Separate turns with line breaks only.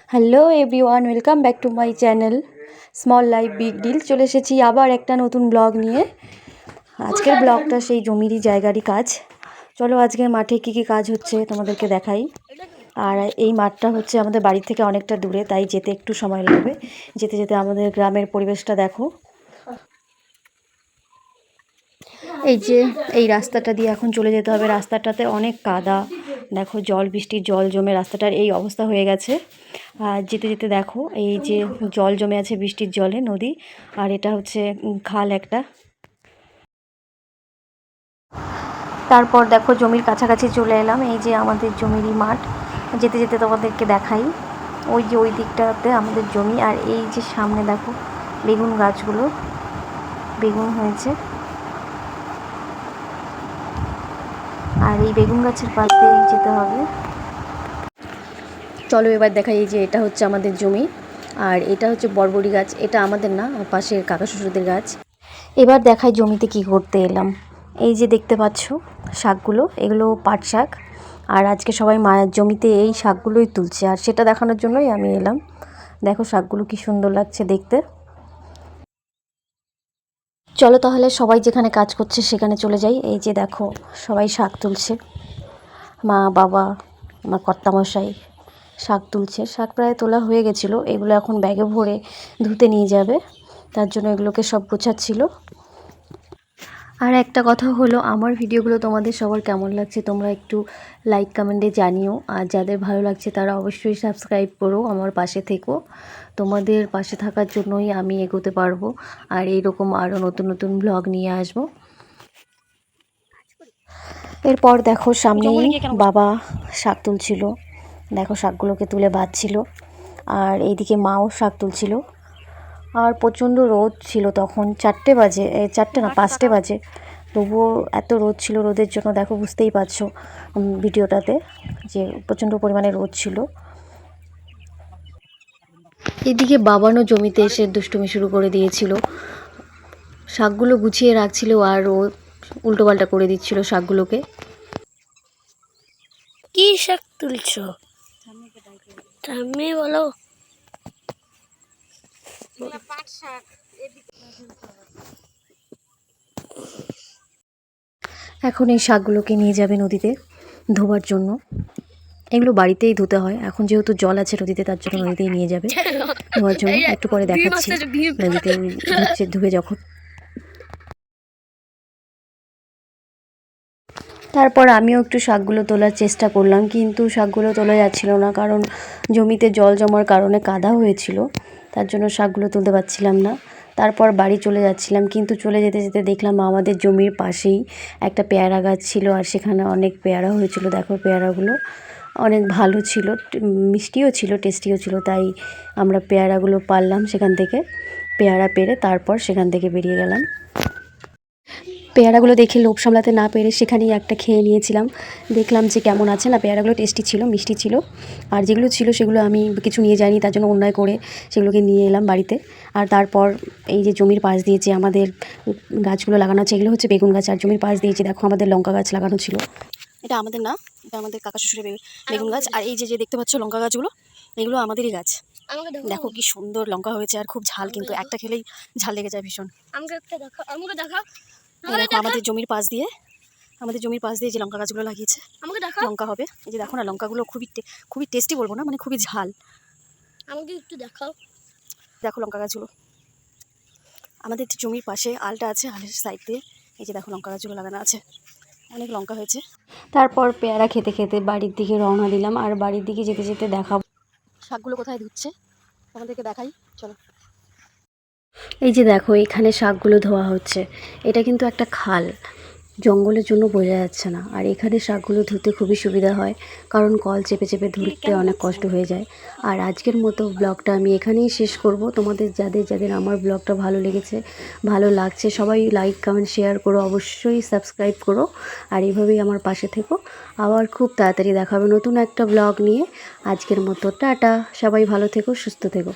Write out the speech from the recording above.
Hello everyone, welcome back to my channel small life big deal. চলে এসেছি আবার একটা নতুন ব্লগ নিয়ে। আজকের ব্লগটা সেই জমিরই জায়গারই কাজ। চলো আজকে মাঠে কী কী কাজ হচ্ছে তোমাদেরকে দেখাই। আর এই মাঠটা হচ্ছে আমাদের বাড়ি থেকে অনেকটা দূরে, তাই যেতে একটু সময় লাগবে। যেতে যেতে আমাদের গ্রামের পরিবেশটা দেখো। এই যে এই রাস্তাটা দিয়ে এখন চলে যেতে হবে। রাস্তাটাতে অনেক কাদা, দেখো বৃষ্টির জল জমে রাস্তাটার এই অবস্থা হয়ে গেছে। আর যেতে যেতে দেখো এই যে জল জমে আছে বৃষ্টির জলে, নদী। আর এটা হচ্ছে খাল একটা। তারপর দেখো জমির কাছাকাছি চলে এলাম। এই যে আমাদের জমিরই মাঠ। যেতে যেতে তোমাদেরকে দেখাই, ওই যে ওই দিকটাতে আমাদের জমি। আর এই যে সামনে দেখো বেগুন গাছগুলো, বেগুন হয়েছে। আর এই বেগুন গাছের পাশ দিয়েই যেতে হবে। চলো এবার দেখাই। এই যে এটা হচ্ছে আমাদের জমি, আর এটা হচ্ছে বরবটি গাছ। এটা আমাদের না, পাশের কাকা শ্বশুরদের গাছ। এবার দেখাই জমিতে কি করতে এলাম। এই যে দেখতে পাচ্ছ শাকগুলো, এগুলো পাট শাক। আর আজকে সবাই মায়ের জমিতে এই শাকগুলোই তুলছে, আর সেটা দেখানোর জন্যই আমি এলাম। দেখো শাকগুলো কি সুন্দর লাগছে দেখতে। চলো তাহলে সবাই যেখানে কাজ করছে সেখানে চলে যাই। এই যে দেখো সবাই শাক তুলছে, মা, বাবা, আমার কর্তামশাই শাক তুলছে। শাক প্রায় তোলা হয়ে গেছিলো। এগুলো এখন ব্যাগে ভরে ধুতে নিয়ে যাবে, তার জন্য এগুলোকে সব গোছাচ্ছিল। আর একটা কথা হলো, আমার ভিডিওগুলো তোমাদের সবার কেমন লাগছে তোমরা একটু লাইক কমেন্টে জানিও। আর যাদের ভালো লাগছে তারা অবশ্যই সাবস্ক্রাইব করো, আমার পাশে থেকো। তোমাদের পাশে থাকার জন্যই আমি এগোতে পারবো, আর এইরকম আরও নতুন নতুন ব্লগ নিয়ে আসবো। এরপর দেখো সামনেই বাবা শাক তুলছিল। দেখো শাকগুলোকে তুলে বাঁধছিল। আর এইদিকে মাও শাক তুলছিল। আর প্রচণ্ড রোদ ছিল তখন, 4টে বাজে, 4টে না 5টে বাজে। তবুও এত রোদ ছিল। রোদের জন্য দেখো বুঝতেই পারছো ভিডিওটাতে যে প্রচণ্ড পরিমাণে রোদ ছিল। এদিকে বাবানও জমিতে এসে দুষ্টুমি শুরু করে দিয়েছিল। শাকগুলো গুছিয়ে রাখছিল আর ও উল্টোপাল্টা করে দিচ্ছিল শাকগুলোকে।
কি শাক তুলছো? তুমি বলো।
এখন এই শাকগুলোকে নিয়ে যাবে নদীতে ধোবার জন্য। এগুলো বাড়িতেই ধুতে হয়, এখন যেহেতু জল আছে নদীতে তার জন্য নদীতেই নিয়ে যাবে ধোয়ার জন্য। একটু পরে দেখাচ্ছি নদীতে ধুবে যখন। তারপর আমিও একটু শাকগুলো তোলার চেষ্টা করলাম, কিন্তু শাকগুলো তোলা যাচ্ছিল না, কারণ জমিতে জল জমার কারণে কাদা হয়েছিল। তার জন্য শাকগুলো তুলতে পারছিলাম না। তারপর বাড়ি চলে যাচ্ছিলাম, কিন্তু চলে যেতে যেতে দেখলাম আমাদের জমির পাশেই একটা পেয়ারা গাছ ছিল, আর সেখানে অনেক পেয়ারা হয়েছিল। দেখো পেয়ারাগুলো অনেক ভালো ছিল, মিষ্টিও ছিল, টেস্টিও ছিল। তাই আমরা পেয়ারাগুলো পারলাম সেখান থেকে। পেয়ারা পেরে তারপর সেখান থেকে বেরিয়ে গেলাম। পেয়ারাগুলো দেখে লোভ সামলাতে না পেরে সেখানেই একটা খেয়ে নিয়েছিলাম। দেখলাম যে কেমন আছে। না, পেয়ারাগুলো টেস্টি ছিল, মিষ্টি ছিল। আর যেগুলো ছিল সেগুলো আমি কিছু নিয়ে যাইনি, তার জন্য অন্যায় করে সেগুলোকে নিয়ে এলাম বাড়িতে। আর তারপর এই যে জমির পাশ দিয়ে যে আমাদের গাছগুলো লাগানো আছে, এগুলো হচ্ছে বেগুন গাছ। আর জমির পাশ দিয়ে যে দেখো আমাদের লঙ্কা গাছ লাগানো ছিল। এটা আমাদের না, এটা আমাদের কাকা শ্বশুরের বেগুন গাছ। আর এই যে দেখতে পাচ্ছ লঙ্কা গাছগুলো, এগুলো আমাদেরই গাছ। দেখো কি সুন্দর লঙ্কা হয়েছে, আর খুব ঝাল, কিন্তু একটা খেলেই ঝাল লেগে যায় ভীষণ। দেখো আমাদের জমির পাশ দিয়ে যে লঙ্কা গাছগুলো লাগিয়েছে, লঙ্কা হবে। এই যে দেখো না, লঙ্কাগুলো খুবই টেস্টি বলবো না, মানে খুবই ঝাল।
আমাকে একটু দেখাও।
দেখো লঙ্কা গাছগুলো আমাদের জমির পাশে আলটা আছে, আলের সাইড দিয়ে এই যে দেখো লঙ্কা গাছগুলো লাগানো আছে, অনেক লঙ্কা হয়েছে। তারপর পেয়ারা খেতে খেতে বাড়ির দিকে রওনা দিলাম। আর বাড়ির দিকে যেতে যেতে দেখাবো শাকগুলো কোথায় ধুচ্ছে, আমাদেরকে দেখাই চলো। এই যে দেখো এখানে শাকগুলো ধোয়া হচ্ছে। এটা কিন্তু একটা খাল, জঙ্গলের জন্য বোঝা যাচ্ছে না। আর এখানে শাকগুলো ধুতে খুবই সুবিধা হয়, কারণ কল চেপে চেপে ধুতে অনেক কষ্ট হয়ে যায়। আর আজকের মতো ব্লগটা আমি এখানেই শেষ করব। তোমাদের যাদের আমার ব্লগটা ভালো লেগেছে, ভালো লাগছে, সবাই লাইক কমেন্ট শেয়ার করো, অবশ্যই সাবস্ক্রাইব করো। আর এইভাবেই আমার পাশে থেকো। আবার খুব তাড়াতাড়ি দেখা হবে নতুন একটা ব্লগ নিয়ে। আজকের মতো টাটা, সবাই ভালো থেকো, সুস্থ থেকো।